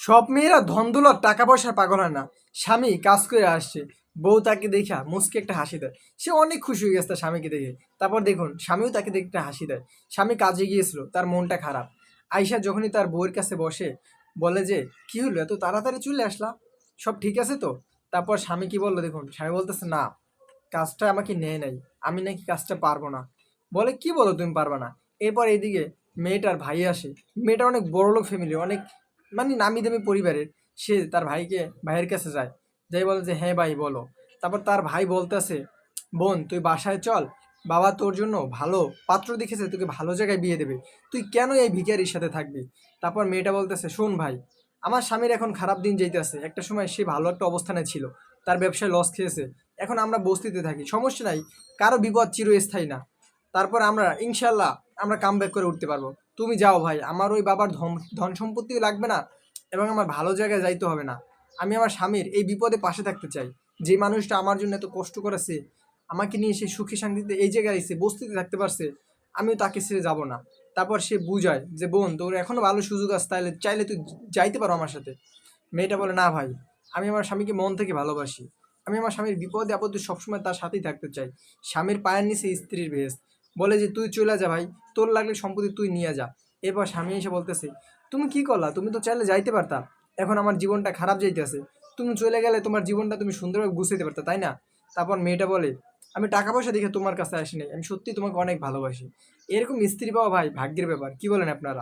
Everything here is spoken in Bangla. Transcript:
সব মেয়েরা ধন দৌলত টাকা পয়সার পাগল হয় না। স্বামী কাজ করে আসছে, বউ তাকে দেখা মুচকি একটা হাসি দেয়। সে অনেক খুশি হয়ে গেছে তার স্বামীকে দেখে। তারপর দেখুন স্বামীও তাকে দেখে একটা হাসি দেয়। স্বামী কাজে গিয়েছিল, তার মনটা খারাপ। আয়শা যখনই তার বউয়ের কাছে বসে, বলে যে কি হলো এত তাড়াতাড়ি চলে আসলা, সব ঠিক আছে তো? তারপর স্বামী কি বললো দেখুন, স্বামী বলতেছে না, কাজটা আমাকে নেয় নাই, আমি নাকি কাজটা পারবো না। বলে কি বলো তুমি পারবা না? এরপর এইদিকে মেয়েটার ভাই আসে। মেয়েটা অনেক বড়লোক ফ্যামিলি, অনেক মানে নামি দামি পরিবারের। সে তার ভাইয়ের কাছে যায়, যাই বলে যে হ্যাঁ ভাই বলো। তারপর তার ভাই বলতেছে, বোন তুই বাসায় চল, বাবা তোর জন্য ভালো পাত্র দেখেছে, তোকে ভালো জায়গায় বিয়ে দেবে, তুই কেন এই ভিখারির সাথে থাকবি? তারপর মেয়েটা বলতেছে, শোন ভাই, আমার স্বামীর এখন খারাপ দিন যাইতেছে, একটা সময় সে ভালো একটা অবস্থানে ছিল, তার ব্যবসায় লস খেয়েছে, এখন আমরা বস্তিতে থাকি, সমস্যা নাই, কারো বিপদ চিরস্থায়ী না। তারপর আমরা ইনশাল্লাহ আমরা কাম ব্যাক করে উঠতে পারবো। তুমি যাও ভাই, আমার ওই বাবার ধন ধন সম্পত্তিও লাগবে না, এবং আমার ভালো জায়গায় যাইতে হবে না। আমি আমার স্বামীর এই বিপদে পাশে থাকতে চাই। যে মানুষটা আমার জন্য এত কষ্ট করেছে, আমাকে নিয়ে সে সুখী শান্তিতে এই জায়গায় এসে বস্তিতে থাকতে পারছে, আমিও তাকে ছেড়ে যাব না। তারপর সে বুঝায় যে বোন তোর এখনো ভালো সুযোগ আছে, তাহলে চাইলে তুই যাইতে পারো আমার সাথে। মেয়েটা বলে না ভাই, আমি আমার স্বামীকে মন থেকে ভালোবাসি, আমি আমার স্বামীর বিপদে আপদে সবসময় তার সাথেই থাকতে চাই। স্বামীর পায়ের নিচে স্ত্রীর ভেস। বলে যে তুই চলে যা ভাই, তোর লাগলে সম্পত্তি তুই নিয়ে যা। এরপর স্বামী এসে বলতেছে, তুমি কি করলা, তুমি তো চাইলে যাইতে পারতা, এখন আমার জীবনটা খারাপ যাইতেছে, তুমি চলে গেলে তোমার জীবনটা তুমি সুন্দরভাবে গুছাইতে পারতা, তাই না? তারপর মেয়েটা বলে, আমি টাকা পয়সা দেখে তোমার কাছে আসিনি, আমি সত্যি তোমাকে অনেক ভালোবাসি। এরকম স্ত্রী পাওয়া ভাই ভাগ্যের ব্যাপার, কি বলেন আপনারা?